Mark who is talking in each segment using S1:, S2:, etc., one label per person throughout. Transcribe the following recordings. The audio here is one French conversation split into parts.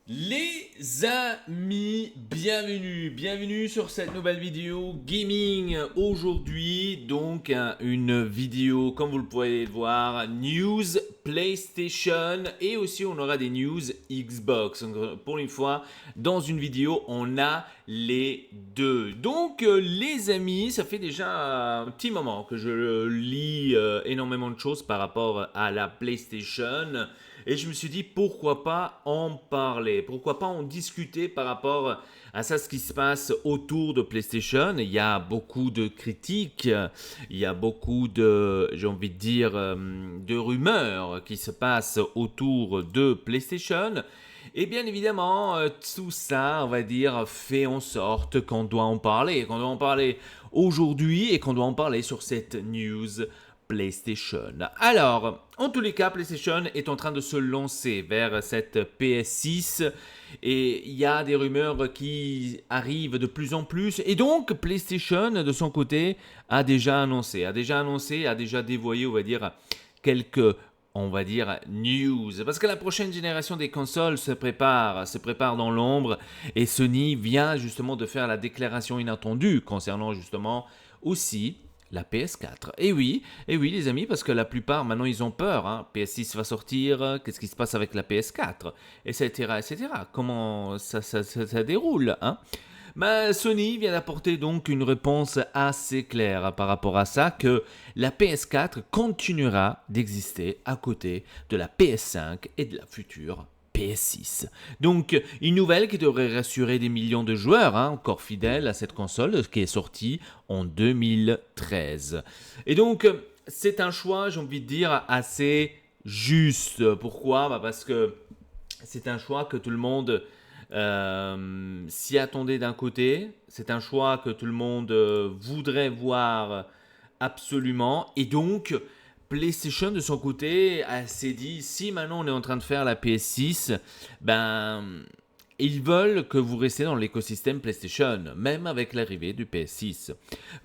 S1: Les amis, bienvenue sur cette nouvelle vidéo gaming. Aujourd'hui, donc une vidéo, comme vous le pouvez voir, news PlayStation et aussi on aura des news Xbox. Donc, pour une fois, dans une vidéo, on a les deux. Donc les amis, ça fait déjà un petit moment que je lis énormément de choses par rapport à la PlayStation. Et je me suis dit, pourquoi pas en parler? Pourquoi pas en discuter par rapport à ça, ce qui se passe autour de PlayStation? Il y a beaucoup de critiques, il y a beaucoup de, j'ai envie de dire, de rumeurs qui se passent autour de PlayStation. Et bien évidemment, tout ça, on va dire, fait en sorte qu'on doit en parler aujourd'hui et qu'on doit en parler sur cette news PlayStation. Alors, en tous les cas, PlayStation est en train de se lancer vers cette PS6 et il y a des rumeurs qui arrivent de plus en plus. Et donc, PlayStation, de son côté, a déjà annoncé, a déjà dévoyé, on va dire, quelques news. Parce que la prochaine génération des consoles se prépare dans l'ombre et Sony vient justement de faire la déclaration inattendue concernant justement aussi la PS4. Et oui les amis, parce que la plupart maintenant ils ont peur. Hein. PS6 va sortir, qu'est-ce qui se passe avec la PS4, etc., etc. Comment ça déroule, hein? Sony vient d'apporter donc une réponse assez claire par rapport à ça, que la PS4 continuera d'exister à côté de la PS5 et de la future PS6. Donc, une nouvelle qui devrait rassurer des millions de joueurs, hein, encore fidèles à cette console qui est sortie en 2013. Et donc, c'est un choix, j'ai envie de dire, assez juste. Pourquoi? Parce que c'est un choix que tout le monde s'y attendait d'un côté. C'est un choix que tout le monde voudrait voir absolument. Et donc, PlayStation de son côté s'est dit, si maintenant on est en train de faire la PS6, ben ils veulent que vous restiez dans l'écosystème PlayStation, même avec l'arrivée du PS6.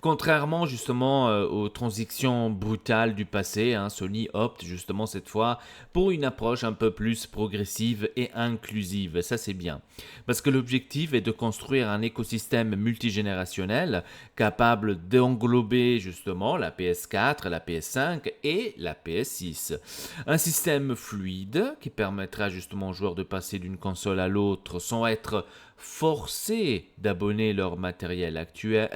S1: Contrairement justement aux transitions brutales du passé, hein, Sony opte justement cette fois pour une approche un peu plus progressive et inclusive. Ça c'est bien. Parce que l'objectif est de construire un écosystème multigénérationnel capable d'englober justement la PS4, la PS5 et la PS6. Un système fluide qui permettra justement aux joueurs de passer d'une console à l'autre sans être forcés d'abandonner leur matériel actuel.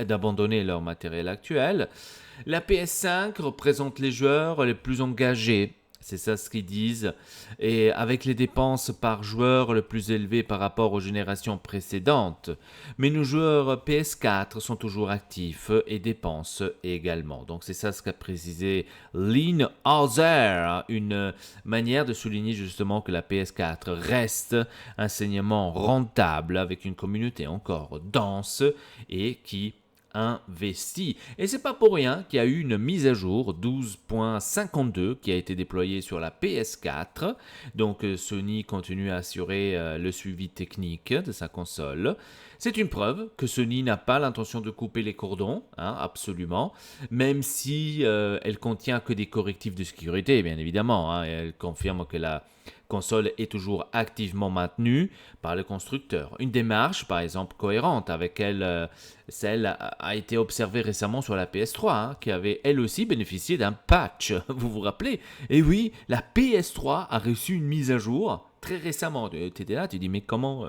S1: La PS5 représente les joueurs les plus engagés. C'est ça ce qu'ils disent. Et avec les dépenses par joueur les plus élevées par rapport aux générations précédentes. Mais nos joueurs PS4 sont toujours actifs et dépensent également. Donc c'est ça ce qu'a précisé Lynn Hauser, une manière de souligner justement que la PS4 reste un saignement rentable avec une communauté encore dense et qui investi. Et c'est pas pour rien qu'il y a eu une mise à jour 12.52 qui a été déployée sur la PS4. Donc Sony continue à assurer le suivi technique de sa console. C'est une preuve que Sony n'a pas l'intention de couper les cordons, hein, absolument, même si elle contient que des correctifs de sécurité, bien évidemment. Hein, et elle confirme que la console est toujours activement maintenue par le constructeur. Une démarche, par exemple, cohérente avec celle a été observée récemment sur la PS3, hein, qui avait elle aussi bénéficié d'un patch. Vous vous rappelez? Et oui, la PS3 a reçu une mise à jour très récemment. Tu étais là, tu dis mais comment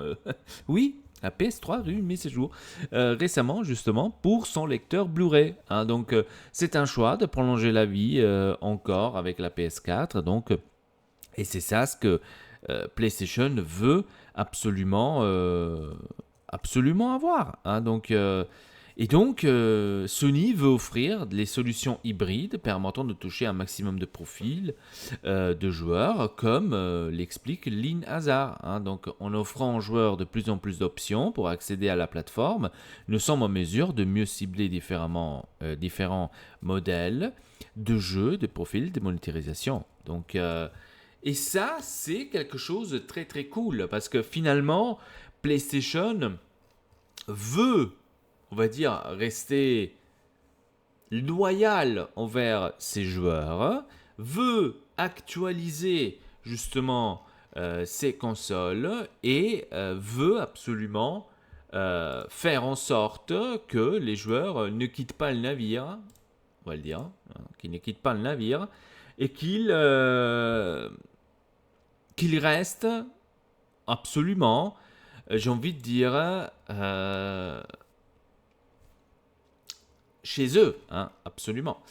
S1: Oui, la PS3 a eu une mise à jour récemment justement pour son lecteur Blu-ray. Hein. Donc c'est un choix de prolonger la vie encore avec la PS4. Donc et c'est ça ce que PlayStation veut absolument, absolument avoir. Hein. Sony veut offrir les solutions hybrides permettant de toucher un maximum de profils de joueurs, comme l'explique Lynn Hazard. Hein. Donc, en offrant aux joueurs de plus en plus d'options pour accéder à la plateforme, nous sommes en mesure de mieux cibler différents modèles de jeux, de profils, de monétarisation. Donc, et ça, c'est quelque chose de très très cool parce que finalement, PlayStation veut, on va dire, rester loyal envers ses joueurs, veut actualiser justement ces consoles et veut absolument faire en sorte que les joueurs ne quittent pas le navire, on va le dire, hein, qu'ils ne quittent pas le navire et qu'ils restent absolument, j'ai envie de dire, chez eux, hein, absolument.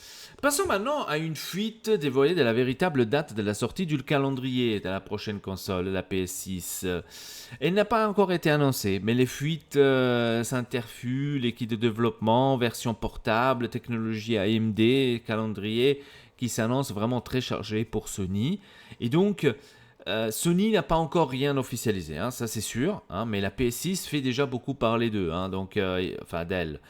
S1: Passons maintenant à une fuite dévoilée de la véritable date de la sortie du calendrier de la prochaine console, la PS6. Elle n'a pas encore été annoncée, mais les fuites s'interfusent, l'équipe de développement, version portable, technologie AMD, calendrier qui s'annonce vraiment très chargé pour Sony. Et donc, Sony n'a pas encore rien officialisé, hein, ça c'est sûr, hein, mais la PS6 fait déjà beaucoup parler d'eux, hein, donc, enfin d'elle.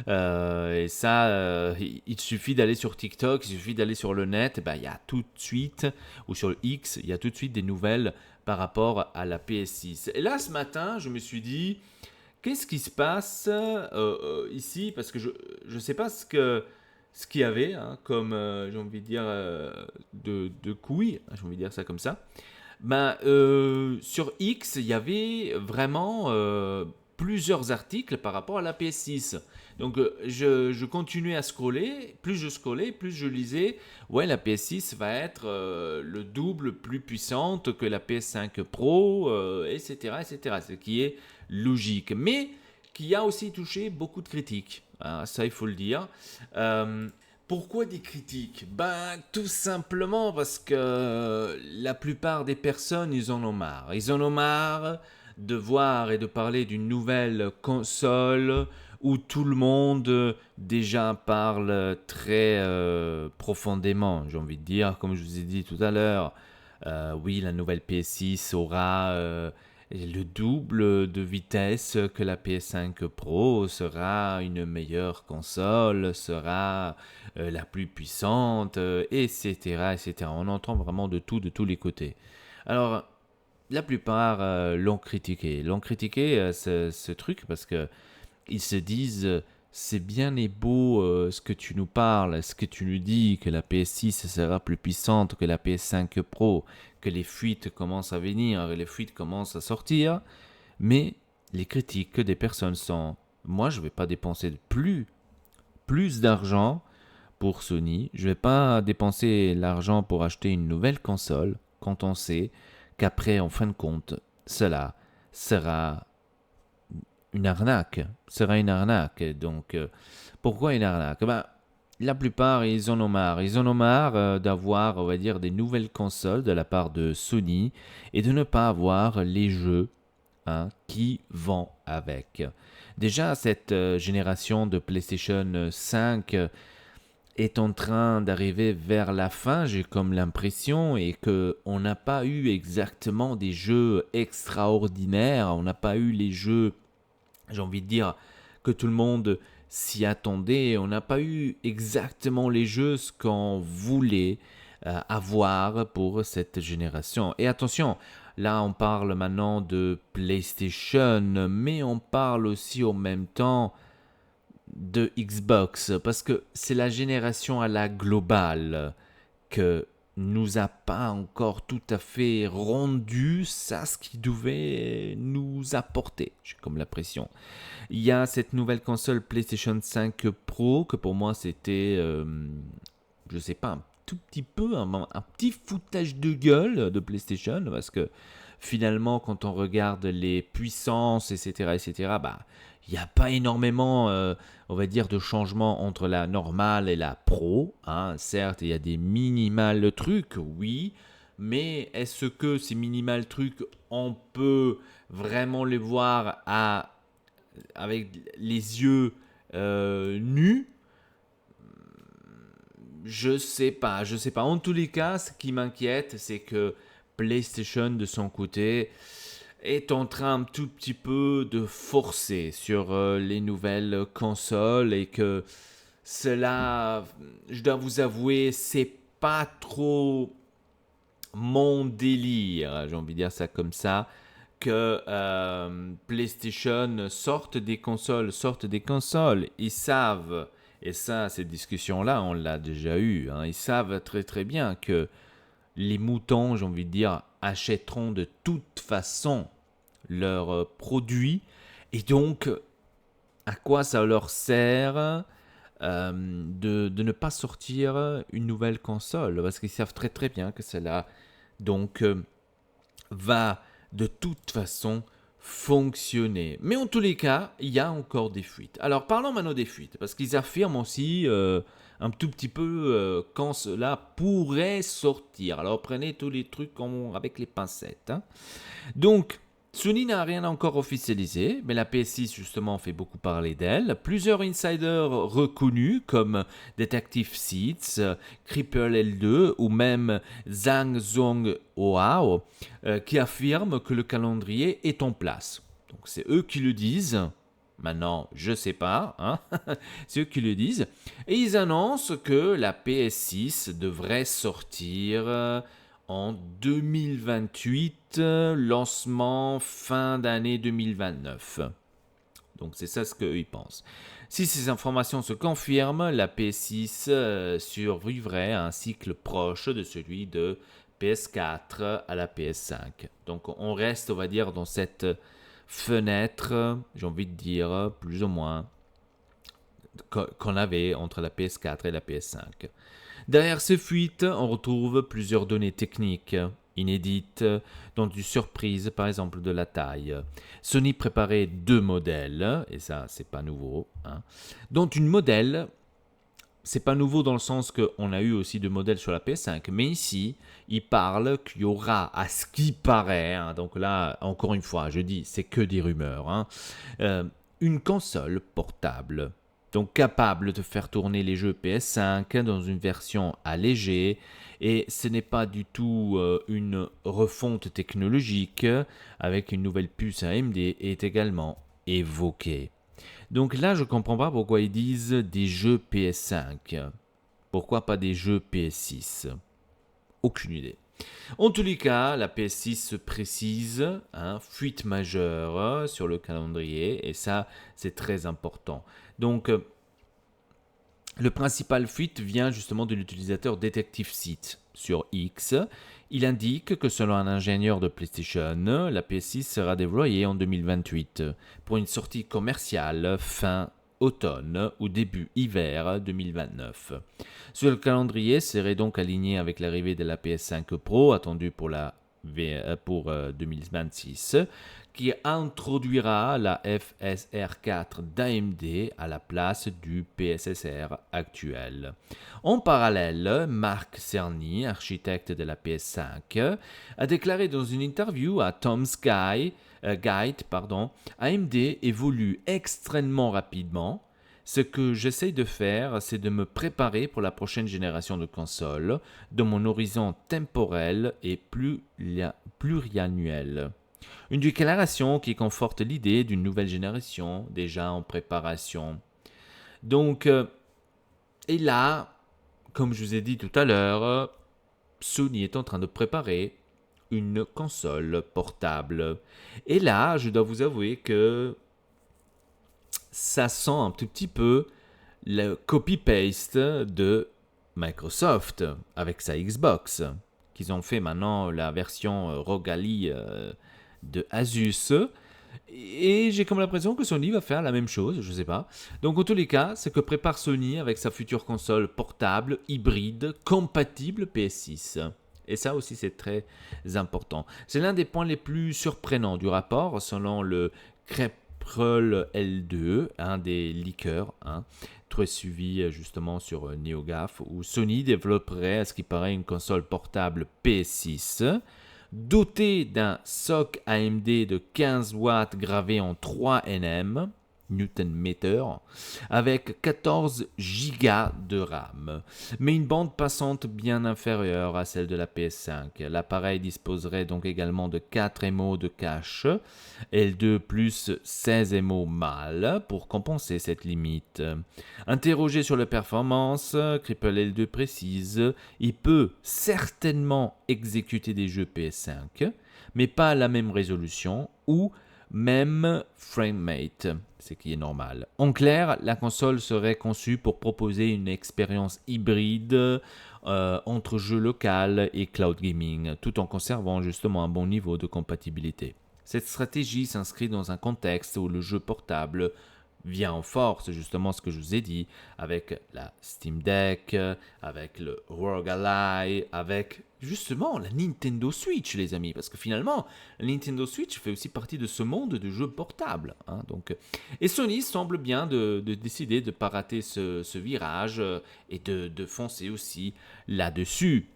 S1: Et ça, il suffit d'aller sur TikTok, il suffit d'aller sur le net, ben, il y a tout de suite, ou sur le X, il y a tout de suite des nouvelles par rapport à la PS6. Et là, ce matin, je me suis dit, qu'est-ce qui se passe ici? Parce que je ne sais pas ce qu'il y avait, hein, comme, j'ai envie de dire, de couilles, j'ai envie de dire ça comme ça. Ben, sur X, il y avait vraiment plusieurs articles par rapport à la PS6. Donc, je continuais à scroller. Plus je scrollais, plus je lisais. Ouais, la PS6 va être le double plus puissante que la PS5 Pro, etc., etc. Ce qui est logique. Mais qui a aussi touché beaucoup de critiques. Hein, ça, il faut le dire. Pourquoi des critiques? Ben, tout simplement parce que la plupart des personnes, ils en ont marre. Ils en ont marre de voir et de parler d'une nouvelle console où tout le monde déjà parle très profondément, j'ai envie de dire, comme je vous ai dit tout à l'heure. Oui, la nouvelle PS6 aura le double de vitesse que la PS5 Pro, sera une meilleure console, sera la plus puissante, etc., etc. On entend vraiment de tout, de tous les côtés. Alors, la plupart l'ont critiqué. L'ont critiqué ce truc parce que ils se disent c'est bien et beau ce que tu nous parles, ce que tu nous dis, que la PS6 sera plus puissante que la PS5 Pro, que les fuites commencent à venir, que les fuites commencent à sortir, mais les critiques des personnes sont moi je ne vais pas dépenser plus d'argent pour Sony, je ne vais pas dépenser l'argent pour acheter une nouvelle console quand on sait qu'après en fin de compte cela sera une arnaque, sera une arnaque. Donc, pourquoi une arnaque? Ben, la plupart, ils en ont marre. Ils en ont marre d'avoir, on va dire, des nouvelles consoles de la part de Sony et de ne pas avoir les jeux hein, qui vont avec. Déjà, cette génération de PlayStation 5 est en train d'arriver vers la fin, j'ai comme l'impression, et qu'on n'a pas eu exactement des jeux extraordinaires, on n'a pas eu les jeux j'ai envie de dire que tout le monde s'y attendait. On n'a pas eu exactement les jeux ce qu'on voulait avoir pour cette génération. Et attention, là on parle maintenant de PlayStation, mais on parle aussi en même temps de Xbox, parce que c'est la génération à la globale que nous a pas encore tout à fait rendu ça ce qu'il devait nous apporter. J'ai comme l'impression. Il y a cette nouvelle console PlayStation 5 Pro que pour moi c'était, je sais pas, un tout petit peu, un petit foutage de gueule de PlayStation parce que finalement quand on regarde les puissances, etc., etc., bah il n'y a pas énormément, on va dire, de changements entre la normale et la pro. Hein. Certes, il y a des minimal trucs, oui, mais est-ce que ces minimal trucs, on peut vraiment les voir avec les yeux nus? Je sais pas, je sais pas. En tous les cas, ce qui m'inquiète, c'est que PlayStation, de son côté, est en train un tout petit peu de forcer sur les nouvelles consoles et que cela, je dois vous avouer, c'est pas trop mon délire, j'ai envie de dire ça comme ça, que PlayStation sorte des consoles, ils savent, et ça, cette discussion-là, on l'a déjà eu, hein, ils savent très très bien que les moutons, j'ai envie de dire, achèteront de toute façon leurs produits. Et donc, à quoi ça leur sert de ne pas sortir une nouvelle console? Parce qu'ils savent très très bien que cela donc va de toute façon fonctionner. Mais en tous les cas, il y a encore des fuites. Alors parlons maintenant des fuites, parce qu'ils affirment aussi un tout petit peu quand cela pourrait sortir. Alors prenez tous les trucs avec les pincettes. Hein. Donc, Sony n'a rien encore officialisé, mais la PS6 justement fait beaucoup parler d'elle. Plusieurs insiders reconnus comme Detective Seats, Creeper L2 ou même Zhang Zhong Oao qui affirment que le calendrier est en place. Donc c'est eux qui le disent. Maintenant, je sais pas, hein. C'est eux qui le disent. Et ils annoncent que la PS6 devrait sortir en 2028, lancement fin d'année 2029. Donc c'est ça ce qu'ils pensent. Si ces informations se confirment, la PS6 survivrait à un cycle proche de celui de PS4 à la PS5. Donc on reste, on va dire, dans cette fenêtre, j'ai envie de dire, plus ou moins, qu'on avait entre la PS4 et la PS5. Derrière ces fuites, on retrouve plusieurs données techniques inédites, dont une surprise, par exemple de la taille. Sony préparait 2 modèles, et ça, c'est pas nouveau, hein, dont une modèle, c'est pas nouveau dans le sens qu'on a eu aussi 2 modèles sur la PS5, mais ici, il parle qu'il y aura, à ce qui paraît, hein, donc là, encore une fois, je dis, c'est que des rumeurs, hein, une console portable. Donc capable de faire tourner les jeux PS5 dans une version allégée. Et ce n'est pas du tout une refonte technologique avec une nouvelle puce AMD est également évoquée. Donc là, je ne comprends pas pourquoi ils disent des jeux PS5. Pourquoi pas des jeux PS6? Aucune idée. En tous les cas, la PS6 se précise, hein, fuite majeure sur le calendrier, et ça, c'est très important. Donc, le principal fuite vient justement de l'utilisateur Detective Seat sur X. Il indique que selon un ingénieur de PlayStation, la PS6 sera déployée en 2028 pour une sortie commerciale fin automne ou début hiver 2029. Ce calendrier serait donc aligné avec l'arrivée de la PS5 Pro attendue pour 2026, qui introduira la FSR4 d'AMD à la place du PSSR actuel. En parallèle, Mark Cerny, architecte de la PS5, a déclaré dans une interview à Tom's Guide, AMD évolue extrêmement rapidement. Ce que j'essaye de faire, c'est de me préparer pour la prochaine génération de consoles, dont mon horizon temporel est pluriannuel. Une déclaration qui conforte l'idée d'une nouvelle génération déjà en préparation. Donc, et là, comme je vous ai dit tout à l'heure, Sony est en train de préparer une console portable. Et là, je dois vous avouer que ça sent un tout petit peu le copy-paste de Microsoft avec sa Xbox, qu'ils ont fait maintenant la version Rogue Ally de Asus. Et j'ai comme l'impression que Sony va faire la même chose, je sais pas. Donc en tous les cas, c'est que prépare Sony avec sa future console portable, hybride, compatible PS6. Et ça aussi c'est très important. C'est l'un des points les plus surprenants du rapport, selon le Creeper L2, un des leakers, hein, très suivi justement sur NeoGAF, où Sony développerait à ce qui paraît une console portable PS6 doté d'un SoC AMD de 15 watts gravé en 3 nm, Newton meter, avec 14 Go de RAM, mais une bande passante bien inférieure à celle de la PS5. L'appareil disposerait donc également de 4 MO de cache, L2 plus 16 MO mâle pour compenser cette limite. Interrogé sur les performances, Cripple L2 précise, il peut certainement exécuter des jeux PS5, mais pas à la même résolution ou même framerate, ce qui est normal. En clair, la console serait conçue pour proposer une expérience hybride entre jeu local et cloud gaming, tout en conservant justement un bon niveau de compatibilité. Cette stratégie s'inscrit dans un contexte où le jeu portable vient en force, justement ce que je vous ai dit, avec la Steam Deck, avec le ROG Ally, avec justement la Nintendo Switch, les amis, parce que finalement, la Nintendo Switch fait aussi partie de ce monde de jeux portables. Et Sony semble bien de décider de ne pas rater ce virage et de foncer aussi là-dessus.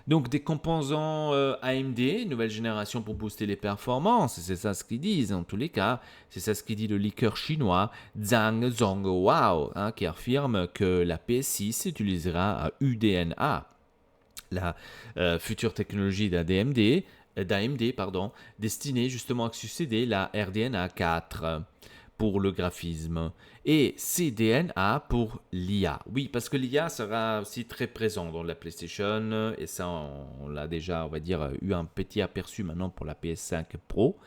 S1: Donc des composants AMD, nouvelle génération pour booster les performances, c'est ça ce qu'ils disent en tous les cas, c'est ça ce qu'il dit le leaker chinois Zhang Zonghao, qui affirme que la PS6 utilisera un UDNA, la future technologie d'AMD, destinée justement à succéder la RDNA 4 pour le graphisme et CDNA pour l'IA. Oui, parce que l'IA sera aussi très présent dans la PlayStation et ça, on l'a déjà, on va dire, eu un petit aperçu maintenant pour la PS5 Pro.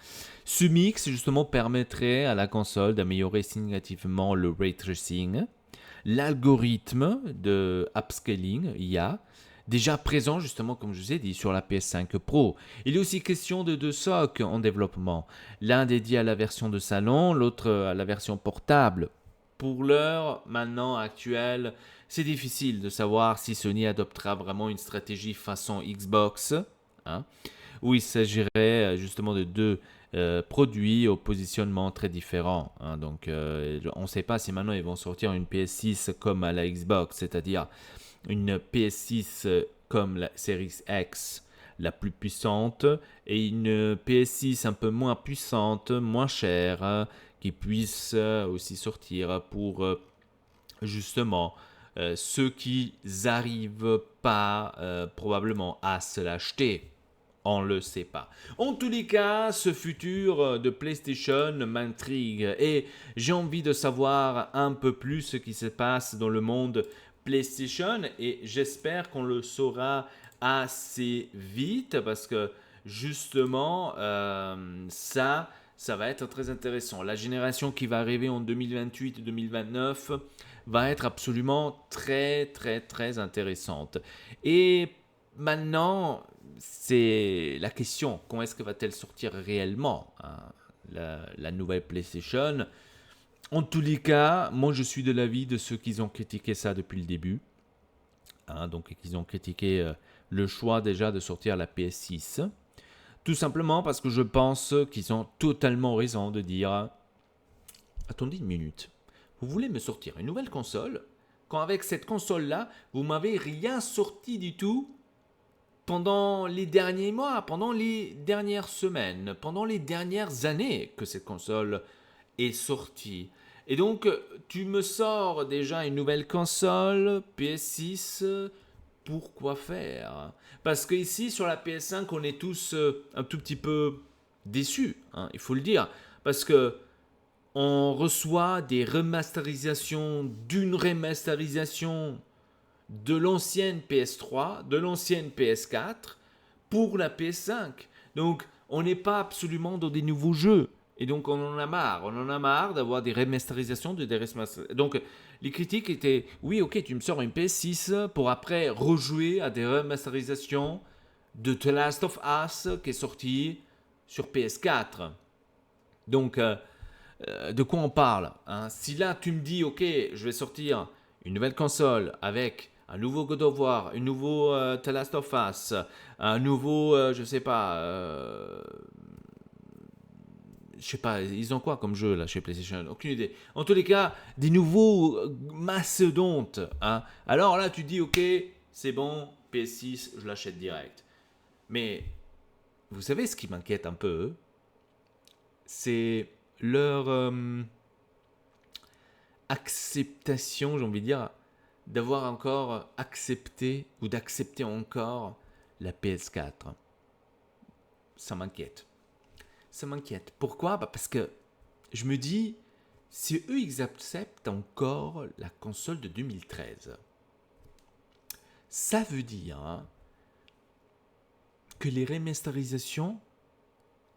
S1: Ce mix, justement, permettrait à la console d'améliorer significativement le ray tracing, l'algorithme de upscaling IA, déjà présent justement comme je vous ai dit sur la PS5 Pro. Il est aussi question de deux SoC en développement, l'un dédié à la version de salon, l'autre à la version portable. Pour l'heure maintenant actuelle, c'est difficile de savoir si Sony adoptera vraiment une stratégie façon Xbox, où il s'agirait justement de deux produits au positionnement très différent. Donc on ne sait pas si maintenant ils vont sortir une PS6 comme à la Xbox, c'est-à-dire une PS6 comme la Series X, la plus puissante, et une PS6 un peu moins puissante, moins chère, qui puisse aussi sortir pour justement ceux qui n'arrivent pas probablement à se l'acheter. On ne le sait pas. En tous les cas, ce futur de PlayStation m'intrigue et j'ai envie de savoir un peu plus ce qui se passe dans le monde PlayStation et j'espère qu'on le saura assez vite parce que justement, ça va être très intéressant. La génération qui va arriver en 2028-2029 va être absolument très, très, très intéressante. Et maintenant, c'est la question, quand est-ce que va-t-elle sortir réellement, la nouvelle PlayStation? En tous les cas, moi je suis de l'avis de ceux qui ont critiqué ça depuis le début. Donc ils ont critiqué le choix déjà de sortir la PS6. Tout simplement parce que je pense qu'ils ont totalement raison de dire attendez une minute, vous voulez me sortir une nouvelle console quand avec cette console-là, vous m'avez rien sorti du tout pendant les derniers mois, pendant les dernières semaines, pendant les dernières années que cette console est sortie. Et donc, tu me sors déjà une nouvelle console, PS6, pourquoi faire? Parce qu'ici, sur la PS5, on est tous un tout petit peu déçus, il faut le dire. Parce que on reçoit des remasterisations d'une remasterisation de l'ancienne PS3, de l'ancienne PS4 pour la PS5. Donc, on n'est pas absolument dans des nouveaux jeux. Et donc, on en a marre. On en a marre d'avoir des remasterisations, Donc, les critiques étaient oui, ok, tu me sors une PS6 pour après rejouer à des remasterisations de The Last of Us qui est sorti sur PS4. Donc, de quoi on parle, Si là, tu me dis, ok, je vais sortir une nouvelle console avec un nouveau God of War, un nouveau The Last of Us, un nouveau, je sais pas, ils ont quoi comme jeu là chez PlayStation? Aucune idée. En tous les cas, des nouveaux mastodontes. Alors là, tu dis, ok, c'est bon, PS6, je l'achète direct. Mais vous savez ce qui m'inquiète un peu, c'est leur acceptation, j'ai envie de dire, d'avoir encore accepté ou d'accepter encore la PS4. Ça m'inquiète. Ça m'inquiète. Pourquoi? Parce que je me dis, si eux, ils acceptent encore la console de 2013, ça veut dire que les remasterisations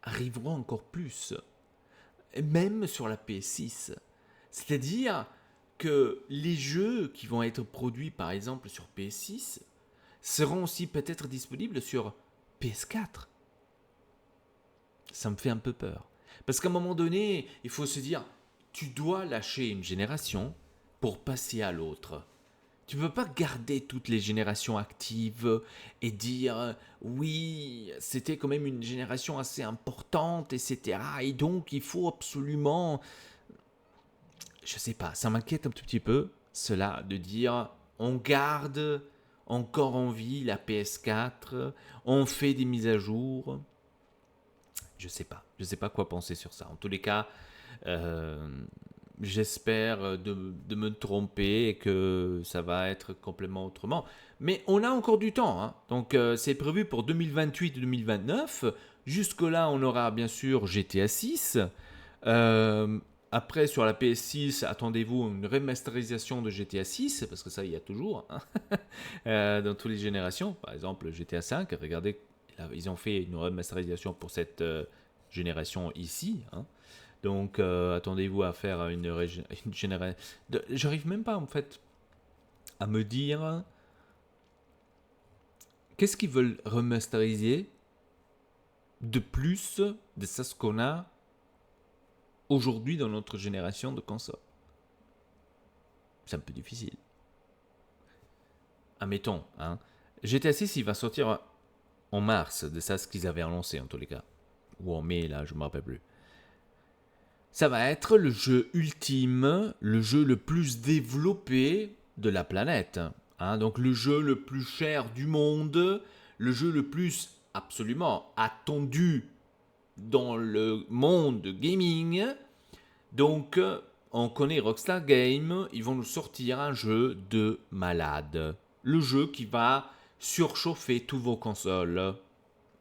S1: arriveront encore plus. Même sur la PS6. C'est-à-dire que les jeux qui vont être produits par exemple sur PS6 seront aussi peut-être disponibles sur PS4. Ça me fait un peu peur. Parce qu'à un moment donné, il faut se dire, tu dois lâcher une génération pour passer à l'autre. Tu ne peux pas garder toutes les générations actives et dire oui, c'était quand même une génération assez importante, etc. Et donc, il faut absolument... Je sais pas, ça m'inquiète un tout petit peu, cela, de dire on garde encore en vie la PS4, on fait des mises à jour. Je sais pas quoi penser sur ça. En tous les cas, j'espère de me tromper et que ça va être complètement autrement. Mais on a encore du temps, hein. Donc c'est prévu pour 2028-2029. Jusque-là, on aura bien sûr GTA 6. Après, sur la PS6, attendez-vous une remasterisation de GTA 6, parce que ça, il y a toujours, hein, dans toutes les générations. Par exemple, GTA 5, regardez, ils ont fait une remasterisation pour cette génération ici, hein. Donc, attendez-vous à faire une génération... J'arrive même pas, en fait, à me dire... Qu'est-ce qu'ils veulent remasteriser de plus de ça ce qu'on a aujourd'hui dans notre génération de consoles? C'est un peu difficile. Admettons, hein, GTA 6, il va sortir en mars, de ça ce qu'ils avaient annoncé en tous les cas. Ou en mai, là, je ne me rappelle plus. Ça va être le jeu ultime, le jeu le plus développé de la planète. Hein, donc le jeu le plus cher du monde, le jeu le plus absolument attendu dans le monde de gaming. Donc on connaît Rockstar Games, ils vont nous sortir un jeu de malade. Le jeu qui va surchauffer tous vos consoles.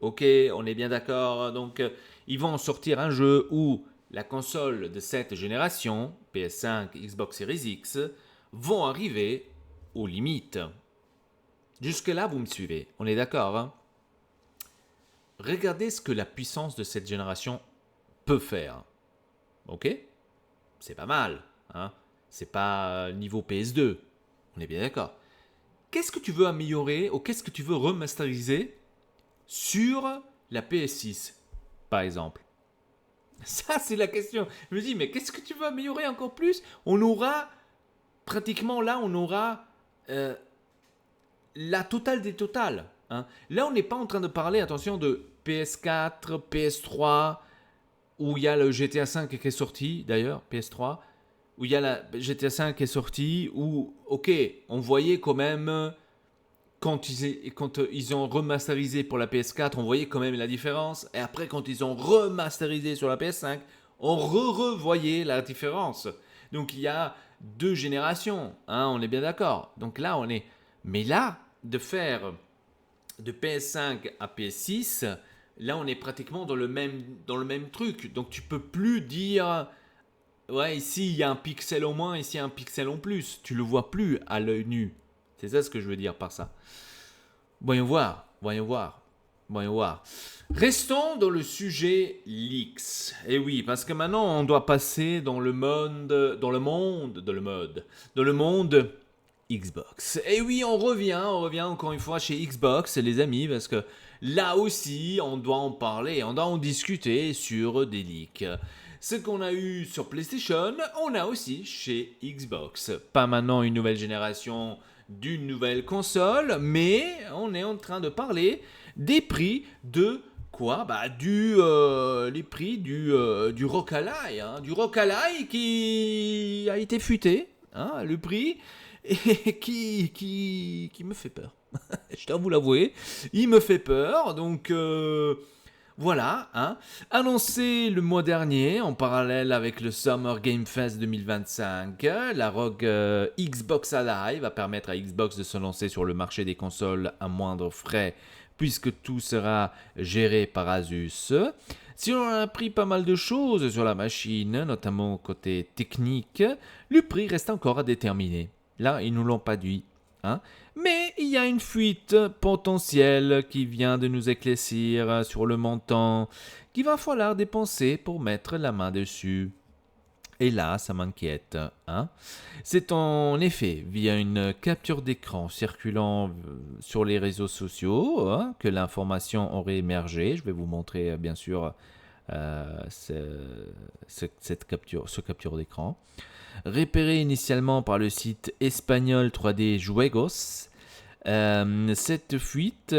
S1: Ok, on est bien d'accord. Donc ils vont sortir un jeu où la console de cette génération, PS5, Xbox Series X, vont arriver aux limites. Jusque-là, vous me suivez. On est d'accord, hein? Regardez ce que la puissance de cette génération peut faire. Ok? C'est pas mal, hein? C'est pas niveau PS2. On est bien d'accord. Qu'est-ce que tu veux améliorer ou qu'est-ce que tu veux remasteriser sur la PS6, par exemple? Ça, c'est la question. Je me dis, mais qu'est-ce que tu veux améliorer encore plus? On aura, pratiquement là, on aura la totale des totales. Hein. Là, on n'est pas en train de parler, attention, de PS4, PS3, où il y a le GTA 5 qui est sorti, d'ailleurs, PS3, où il y a la GTA 5 qui est sorti, où, ok, on voyait quand même... Quand ils ont remasterisé pour la PS4, on voyait quand même la différence. Et après, quand ils ont remasterisé sur la PS5, on revoyait la différence. Donc, il y a 2 générations. Hein, on est bien d'accord. Donc là, on est... Mais là, de faire de PS5 à PS6, là, on est pratiquement dans le même truc. Donc, tu peux plus dire... Ouais, ici, il y a un pixel en moins, ici, il y a un pixel en plus. Tu le vois plus à l'œil nu. C'est ça ce que je veux dire par ça. Voyons voir. Restons dans le sujet leaks. Et oui, parce que maintenant on doit passer dans le monde Xbox. Et oui, on revient encore une fois chez Xbox, les amis, parce que là aussi on doit en parler, on doit en discuter sur des leaks. Ce qu'on a eu sur PlayStation, on a aussi chez Xbox. Pas maintenant une nouvelle génération d'une nouvelle console, mais on est en train de parler des prix de quoi? Les prix du Rock-Ally, hein, du Rock-Ally qui a été futé, hein, le prix, et qui me fait peur. Je dois vous l'avouer, il me fait peur, donc... Voilà, hein. Annoncé le mois dernier, en parallèle avec le Summer Game Fest 2025, la ROG Xbox Live va permettre à Xbox de se lancer sur le marché des consoles à moindre frais, puisque tout sera géré par Asus. Si on a appris pas mal de choses sur la machine, notamment côté technique, le prix reste encore à déterminer. Là, ils ne nous l'ont pas dit. Hein. Mais il y a une fuite potentielle qui vient de nous éclaircir sur le montant qu'il va falloir dépenser pour mettre la main dessus. Et là, ça m'inquiète, hein. C'est en effet via une capture d'écran circulant sur les réseaux sociaux, hein, que l'information aurait émergé. Je vais vous montrer bien sûr ce capture d'écran. Repéré initialement par le site espagnol 3D Juegos, cette fuite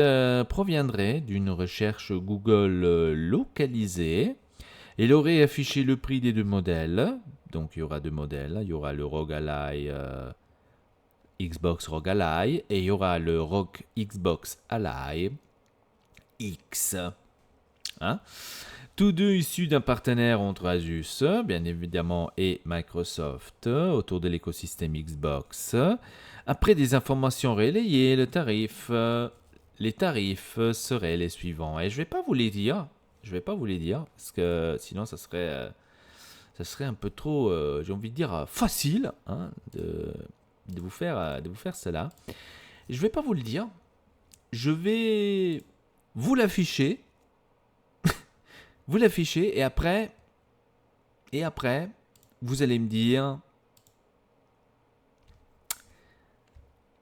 S1: proviendrait d'une recherche Google localisée. Il aurait affiché le prix des deux modèles. Donc il y aura deux modèles. Il y aura le ROG Ally Xbox ROG Ally et il y aura le ROG Xbox Ally X. Hein? Tous deux issus d'un partenaire entre Asus, bien évidemment, et Microsoft autour de l'écosystème Xbox. Après des informations relayées, les tarifs seraient les suivants. Et je ne vais pas vous les dire. Je vais pas vous les dire parce que sinon ça serait un peu trop, j'ai envie de dire, facile, hein, de vous faire cela. Je vais pas vous le dire. Je vais vous l'afficher. Vous l'affichez et après, vous allez me dire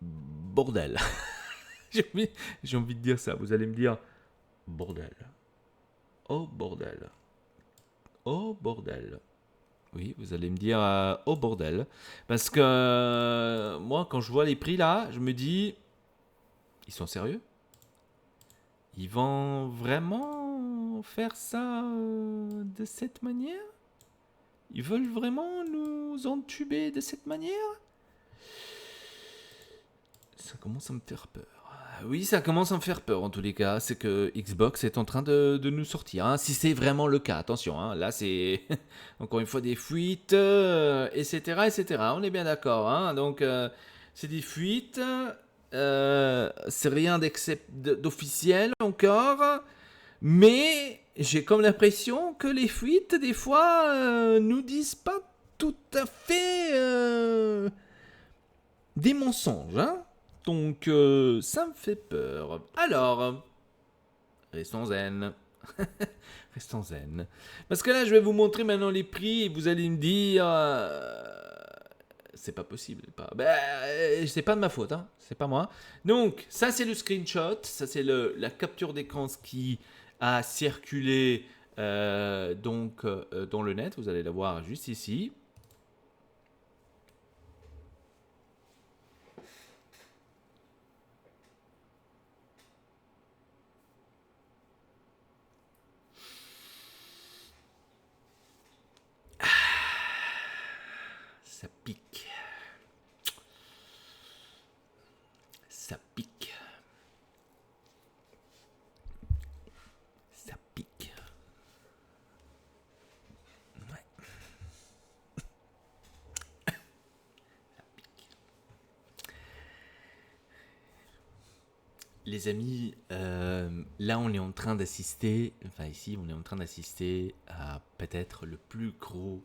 S1: bordel. J'ai envie de dire ça. Vous allez me dire bordel. Oh bordel. Oh bordel. Oui, vous allez me dire oh bordel. Parce que moi, quand je vois les prix là, je me dis, ils sont sérieux? Ils vont vraiment faire ça de cette manière? Ils veulent vraiment nous entuber de cette manière? Ça commence à me faire peur. Oui, ça commence à me faire peur en tous les cas. C'est que Xbox est en train de nous sortir. Hein. Si c'est vraiment le cas, attention. Hein. Là, c'est encore une fois des fuites, etc., etc. On est bien d'accord. Hein. Donc, c'est des fuites. C'est rien d'officiel encore. Mais j'ai comme l'impression que les fuites, des fois, nous disent pas tout à fait des mensonges. Hein. Donc, ça me fait peur. Alors, restons zen. Restons zen. Parce que là, je vais vous montrer maintenant les prix et vous allez me dire... c'est pas possible. C'est pas de ma faute. Hein. C'est pas moi. Donc, ça, c'est le screenshot. Ça, c'est la capture d'écran qui a circulé dans le net. Vous allez la voir juste ici. Ça pique. Ça pique. Ça pique. Ouais. Ça pique. Les amis, là on est en train d'assister, enfin ici on est en train d'assister à peut-être le plus gros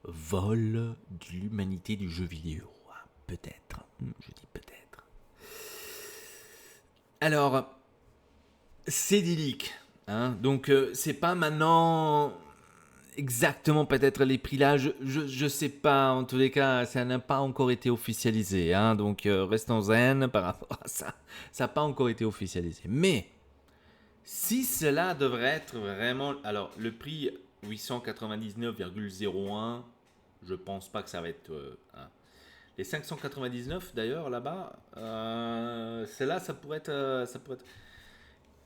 S1: vol de l'humanité du jeu vidéo. Peut-être, je dis peut-être. Alors, c'est des leaks, hein, donc c'est pas maintenant exactement peut-être les prix là, je sais pas, en tous les cas ça n'a pas encore été officialisé, hein, donc restons zen par rapport à ça, ça n'a pas encore été officialisé, mais si cela devrait être vraiment, alors le prix 899,01, je pense pas que ça va être hein. Les 599 d'ailleurs là-bas, celle-là ça pourrait être,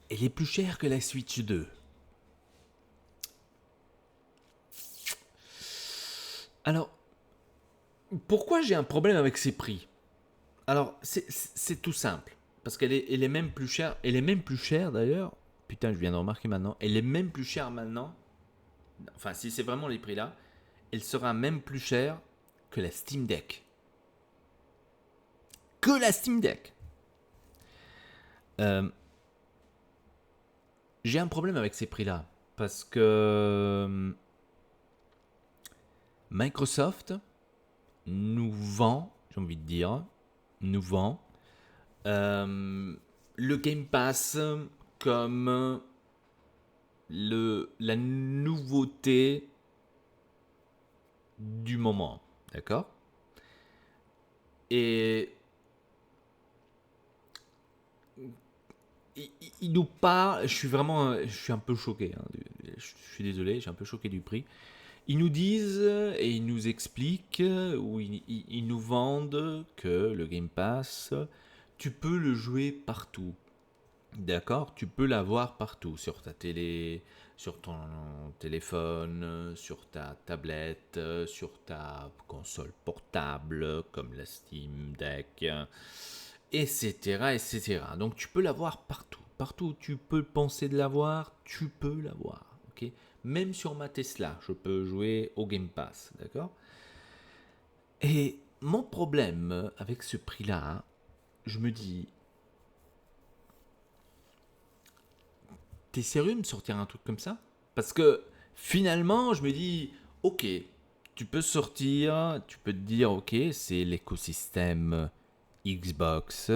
S1: elle est plus chère que la Switch 2. Alors, pourquoi j'ai un problème avec ces prix? Alors, c'est tout simple. Parce qu'elle est même plus chère. Elle est même plus chère d'ailleurs. Putain, je viens de remarquer maintenant. Elle est même plus chère maintenant. Enfin, si c'est vraiment les prix là, elle sera même plus chère que la Steam Deck. Que la Steam Deck. J'ai un problème avec ces prix là. Parce que Microsoft nous vend, j'ai envie de dire, nous vend le Game Pass comme la nouveauté du moment, d'accord? Et il nous parle, je suis un peu choqué, hein, je suis désolé, je suis un peu choqué du prix. Ils nous disent et ils nous expliquent, ou ils nous vendent que le Game Pass, tu peux le jouer partout. D'accord? Tu peux l'avoir partout, sur ta télé, sur ton téléphone, sur ta tablette, sur ta console portable, comme la Steam Deck, etc., etc. Donc tu peux l'avoir partout. Partout où tu peux penser de l'avoir, tu peux l'avoir. Ok? Même sur ma Tesla, je peux jouer au Game Pass. D'accord? Et mon problème avec ce prix-là, je me dis, t'es sérieux de me sortir un truc comme ça? Parce que finalement, je me dis, ok, tu peux sortir, tu peux te dire, ok, c'est l'écosystème Xbox,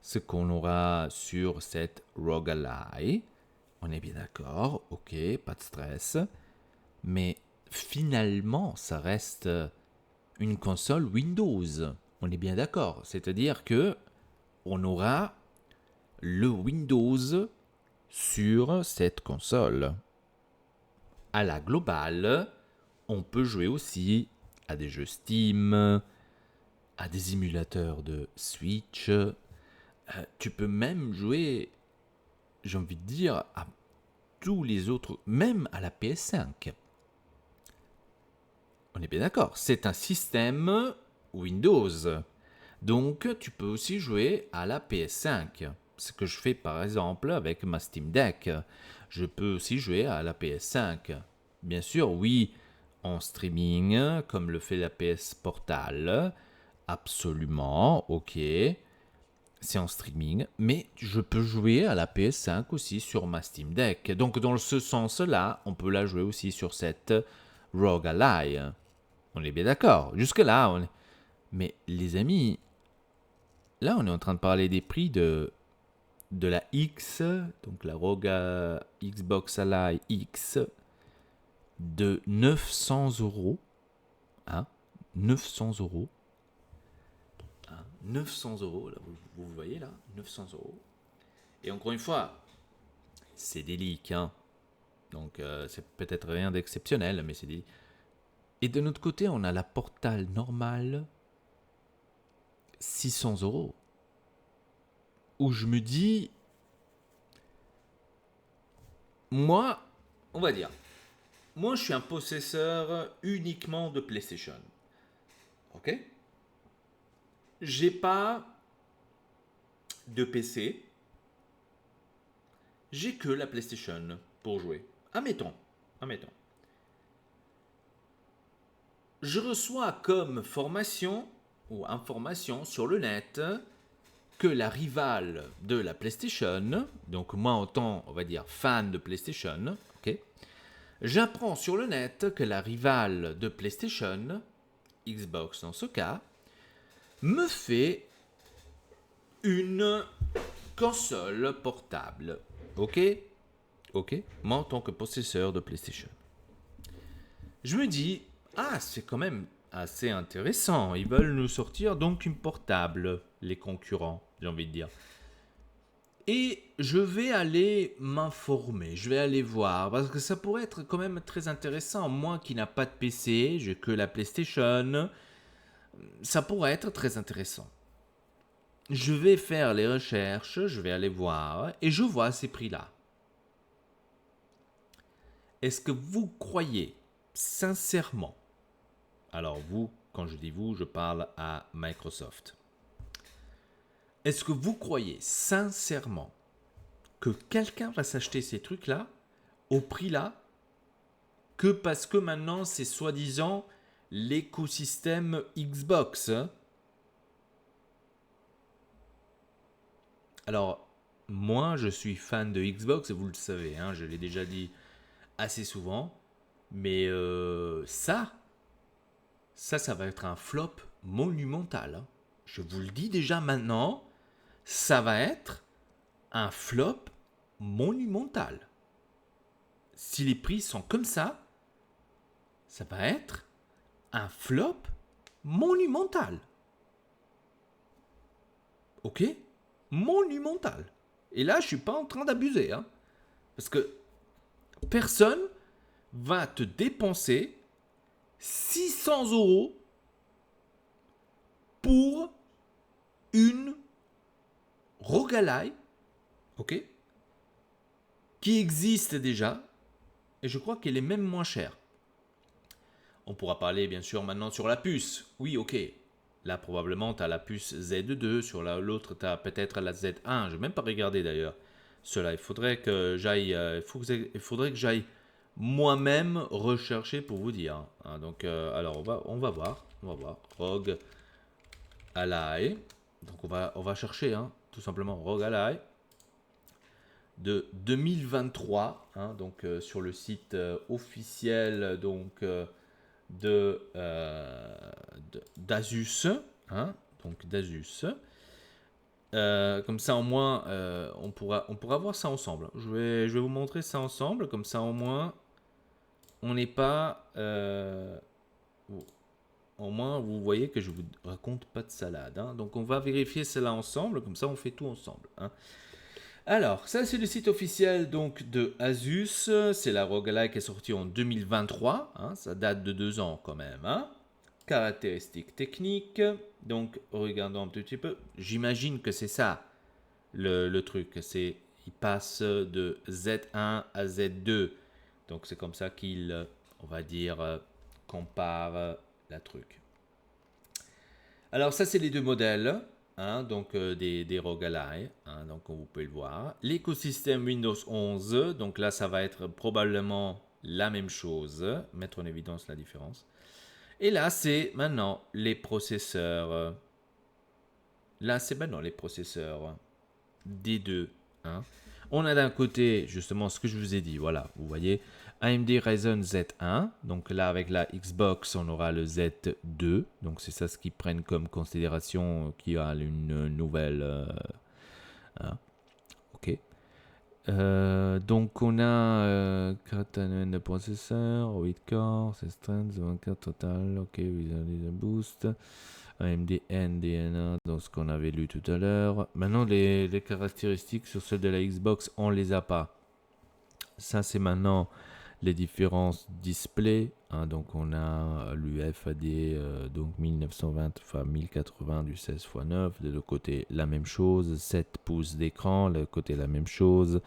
S1: ce qu'on aura sur cette ROG Ally. On est bien d'accord, ok, pas de stress. Mais finalement, ça reste une console Windows. On est bien d'accord. C'est-à-dire que on aura le Windows sur cette console. À la globale, on peut jouer aussi à des jeux Steam, à des émulateurs de Switch. Tu peux même jouer, j'ai envie de dire, à tous les autres, même à la PS5. On est bien d'accord, c'est un système Windows. Donc tu peux aussi jouer à la PS5. Ce que je fais par exemple avec ma Steam Deck. Je peux aussi jouer à la PS5. Bien sûr, oui, en streaming, comme le fait la PS Portal. Absolument, ok. C'est en streaming, mais je peux jouer à la PS5 aussi sur ma Steam Deck. Donc dans ce sens-là, on peut la jouer aussi sur cette ROG Ally. On est bien d'accord. Jusque-là, on est... Mais les amis, là on est en train de parler des prix de la X, donc la ROG Xbox Ally X, de 900 euros. Hein, 900 euros. 900 euros, là, vous voyez là, 900 euros. Et encore une fois, c'est des leaks, hein. Donc c'est peut-être rien d'exceptionnel, mais c'est des... Et de notre côté, on a la Portal normale, 600 euros. Où je me dis, moi, on va dire, moi je suis un possesseur uniquement de PlayStation. Ok? J'ai pas de PC, j'ai que la PlayStation pour jouer. Admettons, admettons. Je reçois comme formation ou information sur le net que la rivale de la PlayStation, donc moi en tant, on va dire, fan de PlayStation, ok, j'apprends sur le net que la rivale de PlayStation, Xbox dans ce cas, me fait une console portable. Ok? Ok? Moi en tant que possesseur de PlayStation. Je me dis, ah, c'est quand même assez intéressant. Ils veulent nous sortir donc une portable, les concurrents, j'ai envie de dire. Et je vais aller m'informer, je vais aller voir, parce que ça pourrait être quand même très intéressant. Moi qui n'ai pas de PC, j'ai que la PlayStation, ça pourrait être très intéressant. Je vais faire les recherches, je vais aller voir, et je vois ces prix-là. Est-ce que vous croyez sincèrement, alors vous, quand je dis vous, je parle à Microsoft, est-ce que vous croyez sincèrement que quelqu'un va s'acheter ces trucs-là, au prix-là, que parce que maintenant c'est soi-disant l'écosystème Xbox? Alors, moi je suis fan de Xbox, vous le savez, hein, je l'ai déjà dit assez souvent, mais ça va être un flop monumental, hein. Je vous le dis déjà maintenant, ça va être un flop monumental. Si les prix sont comme ça va être un flop monumental. Ok? Monumental. Et là, je suis pas en train d'abuser. Hein, parce que personne va te dépenser 600 € pour une rogalike, ok, qui existe déjà, et je crois qu'elle est même moins chère. On pourra parler bien sûr maintenant sur la puce. Oui, ok. Là, probablement, tu as la puce Z2. Sur l'autre, tu as peut-être la Z1. Je n'ai même pas regardé d'ailleurs. Cela, il faudrait que j'aille moi-même rechercher pour vous dire. Hein, donc, alors, on va voir. ROG Ally. Donc, on va chercher, hein, tout simplement, ROG Ally de 2023. Hein, donc, sur le site officiel donc, d'Asus. Hein, donc, d'Asus. Comme ça, au moins, on pourra voir ça ensemble. Je vais vous montrer ça ensemble. Comme ça, au moins, on n'est pas... au moins, vous voyez que je vous raconte pas de salade. Hein. Donc, on va vérifier cela ensemble. Comme ça, on fait tout ensemble. Hein. Alors, ça, c'est le site officiel donc, de Asus. C'est la roguelike qui est sortie en 2023. Hein. Ça date de 2 ans quand même. Hein. Caractéristiques techniques. Donc, regardons un petit peu. J'imagine que c'est ça le truc. Il passe de Z1 à Z2. Donc, c'est comme ça qu'il, on va dire, compare la truc. Alors, ça, c'est les deux modèles. Hein, donc, des ROG Ally. Hein, donc, comme vous pouvez le voir. L'écosystème Windows 11. Donc, là, ça va être probablement la même chose. Mettre en évidence la différence. Et là, c'est maintenant les processeurs. Là, c'est maintenant les processeurs D2. Hein. On a d'un côté, justement, ce que je vous ai dit. Voilà, vous voyez, AMD Ryzen Z1. Donc là, avec la Xbox, on aura le Z2. Donc c'est ça ce qu'ils prennent comme considération qu'il y a une nouvelle... hein. Ok. Donc on a 4 de processeurs, 8 corps, 16 trends, 24 total, ok, visualize boost, AMD NDNA, donc ce qu'on avait lu tout à l'heure. Maintenant les caractéristiques sur celle de la Xbox, on les a pas. Ça c'est maintenant les différences display. Hein, donc on a l'UFAD donc 1920 x 1080 du 16 x 9. De l'autre côté la même chose. 7 pouces d'écran. De l'autre côté la même chose.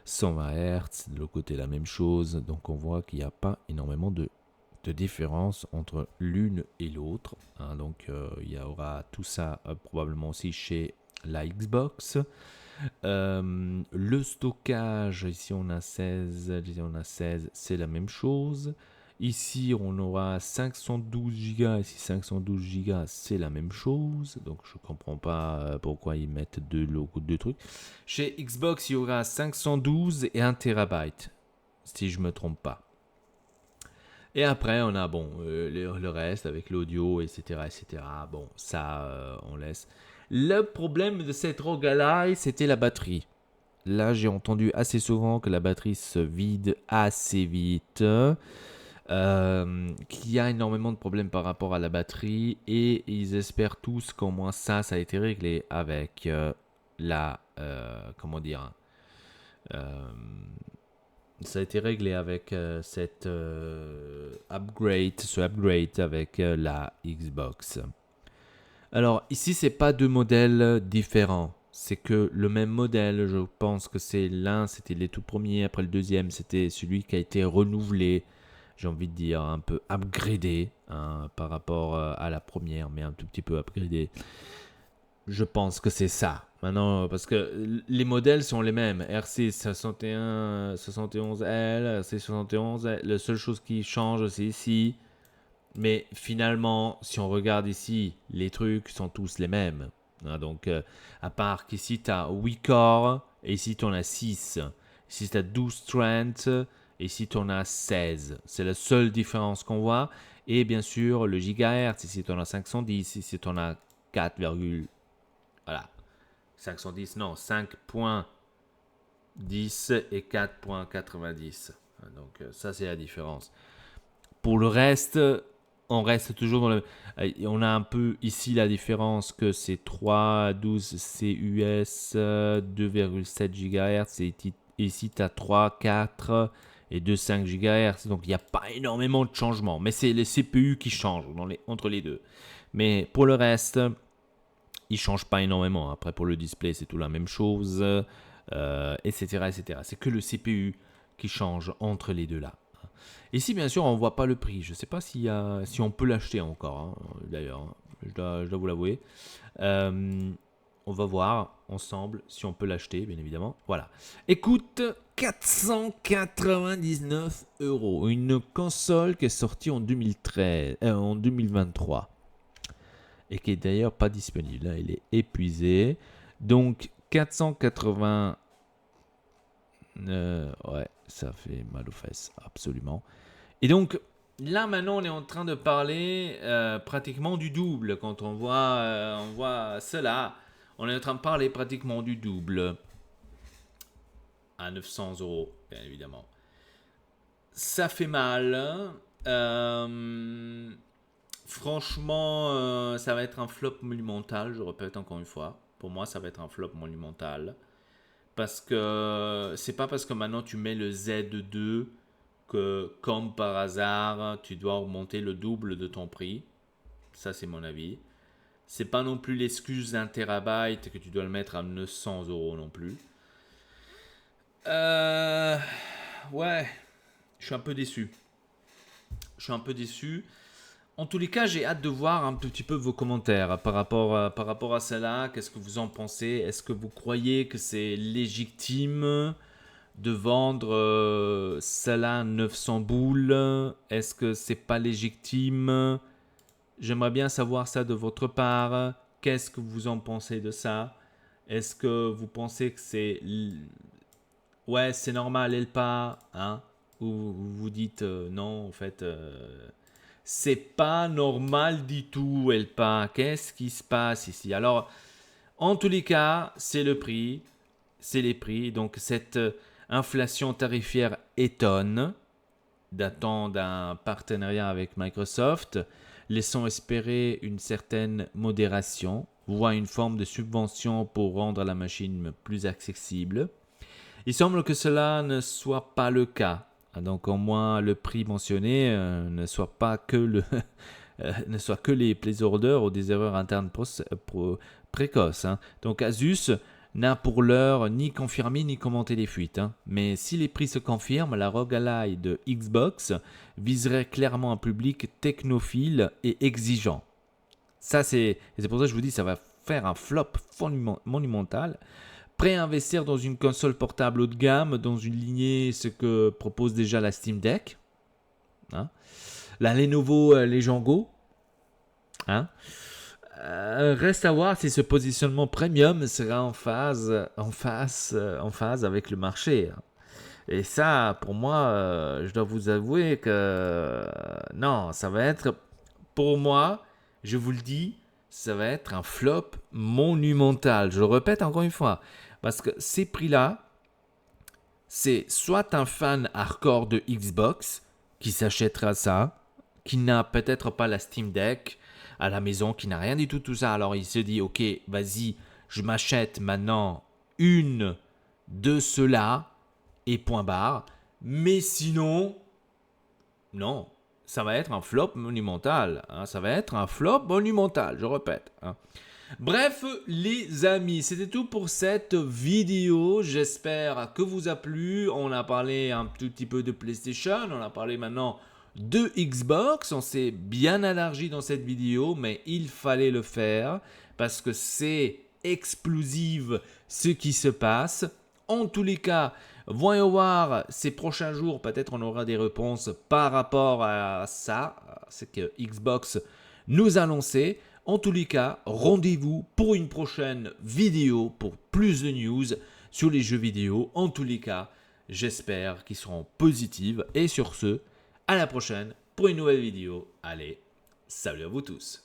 S1: 120 Hz. De l'autre côté la même chose. Donc on voit qu'il n'y a pas énormément de différence entre l'une et l'autre. Hein, donc il y aura tout ça probablement aussi chez la Xbox. Le stockage, ici on a 16, c'est la même chose. Ici on aura 512 Go, ici 512 Go, c'est la même chose. Donc je comprends pas pourquoi ils mettent deux trucs. Chez Xbox, il y aura 512 et 1 TB, si je me trompe pas. Et après, on a bon, le reste avec l'audio, etc., etc. Bon, ça, on laisse. Le problème de cette ROG Ally, c'était la batterie. Là, j'ai entendu assez souvent que la batterie se vide assez vite, qu'il y a énormément de problèmes par rapport à la batterie, et ils espèrent tous qu'au moins ça a été réglé avec comment dire, ça a été réglé avec ce upgrade avec la Xbox. Alors ici, c'est pas deux modèles différents. C'est que le même modèle, je pense que c'est l'un, c'était les tout premiers, après le deuxième, c'était celui qui a été renouvelé, j'ai envie de dire, un peu upgradé hein, par rapport à la première, mais un tout petit peu upgradé. Je pense que c'est ça. Maintenant, parce que les modèles sont les mêmes. RC 61, 71L, RC 71L. La seule chose qui change, c'est ici. Mais finalement, si on regarde ici, les trucs sont tous les mêmes. Hein, donc, à part qu'ici, tu as 8 corps et ici, tu en as 6. Ici, tu as 12 strengths et ici, tu en as 16. C'est la seule différence qu'on voit. Et bien sûr, le gigahertz, ici, tu en as 510. Ici, tu en as 4, voilà. 510, non, 5.10 et 4.90. Donc, ça, c'est la différence. Pour le reste, on reste toujours dans le... On a un peu ici la différence que c'est 3, 12 CUS, 2,7 GHz et ici tu as 3, 4 et 2,5 GHz. Donc il n'y a pas énormément de changements. Mais c'est les CPU qui changent entre les deux. Mais pour le reste, ils ne changent pas énormément. Après pour le display c'est tout la même chose, etc., etc. C'est que le CPU qui change entre les deux là. Ici, bien sûr, on ne voit pas le prix. Je ne sais pas si on peut l'acheter encore, hein, d'ailleurs. Je dois vous l'avouer. On va voir ensemble si on peut l'acheter, bien évidemment. Voilà. Écoute, 499 €. Une console qui est sortie en 2023. Et qui est d'ailleurs pas disponible. Là, elle est épuisée. Donc, 480... ouais, ça fait mal aux fesses, absolument. Et donc, là, maintenant, on est en train de parler pratiquement du double. Quand on voit cela, on est en train de parler pratiquement du double. À 900 €, bien évidemment. Ça fait mal. Franchement, ça va être un flop monumental, je répète encore une fois. Pour moi, ça va être un flop monumental. Parce que c'est pas parce que maintenant tu mets le Z2 que, comme par hasard, tu dois augmenter le double de ton prix. Ça, c'est mon avis. C'est pas non plus l'excuse d'un terabyte que tu dois le mettre à 900 € non plus. Ouais, je suis un peu déçu. En tous les cas, j'ai hâte de voir un petit peu vos commentaires par rapport à cela. Qu'est-ce que vous en pensez? Est-ce que vous croyez que c'est légitime de vendre cela 900 boules? Est-ce que c'est pas légitime? J'aimerais bien savoir ça de votre part. Qu'est-ce que vous en pensez de ça? Est-ce que vous pensez que c'est... Ouais, c'est normal, elle pas, hein? Ou vous dites non, en fait... c'est pas normal du tout, elle pas. Qu'est-ce qui se passe ici? Alors, en tous les cas, c'est le prix. C'est les prix. Donc, cette inflation tarifaire étonne, datant d'un partenariat avec Microsoft, laissant espérer une certaine modération, voire une forme de subvention pour rendre la machine plus accessible. Il semble que cela ne soit pas le cas. Donc au moins le prix mentionné ne soit que les placeholders ou des erreurs internes précoces. Donc Asus n'a pour l'heure ni confirmé ni commenté les fuites. Mais si les prix se confirment, la ROG Ally de Xbox viserait clairement un public technophile et exigeant. Ça c'est pour ça que je vous dis ça va faire un flop monumental. Prêt à investir dans une console portable haut de gamme, dans une lignée, ce que propose déjà la Steam Deck, la Lenovo Legion Go. Reste à voir si ce positionnement premium sera en phase avec le marché. Et ça, pour moi, je dois vous avouer que non, ça va être, pour moi, je vous le dis, ça va être un flop monumental. Je le répète encore une fois. Parce que ces prix-là, c'est soit un fan hardcore de Xbox qui s'achètera ça, qui n'a peut-être pas la Steam Deck à la maison, qui n'a rien du tout ça. Alors il se dit, ok, vas-y, je m'achète maintenant une de ceux-là et point barre. Mais sinon, non, ça va être un flop monumental. Ça va être un flop monumental, je répète. Bref, les amis, c'était tout pour cette vidéo. J'espère que vous a plu. On a parlé un tout petit peu de PlayStation. On a parlé maintenant de Xbox. On s'est bien élargi dans cette vidéo, mais il fallait le faire parce que c'est explosif ce qui se passe. En tous les cas, voyons voir ces prochains jours. Peut-être on aura des réponses par rapport à ça. C'est que Xbox nous a annoncé. En tous les cas, rendez-vous pour une prochaine vidéo pour plus de news sur les jeux vidéo. En tous les cas, j'espère qu'ils seront positives. Et sur ce, à la prochaine pour une nouvelle vidéo. Allez, salut à vous tous.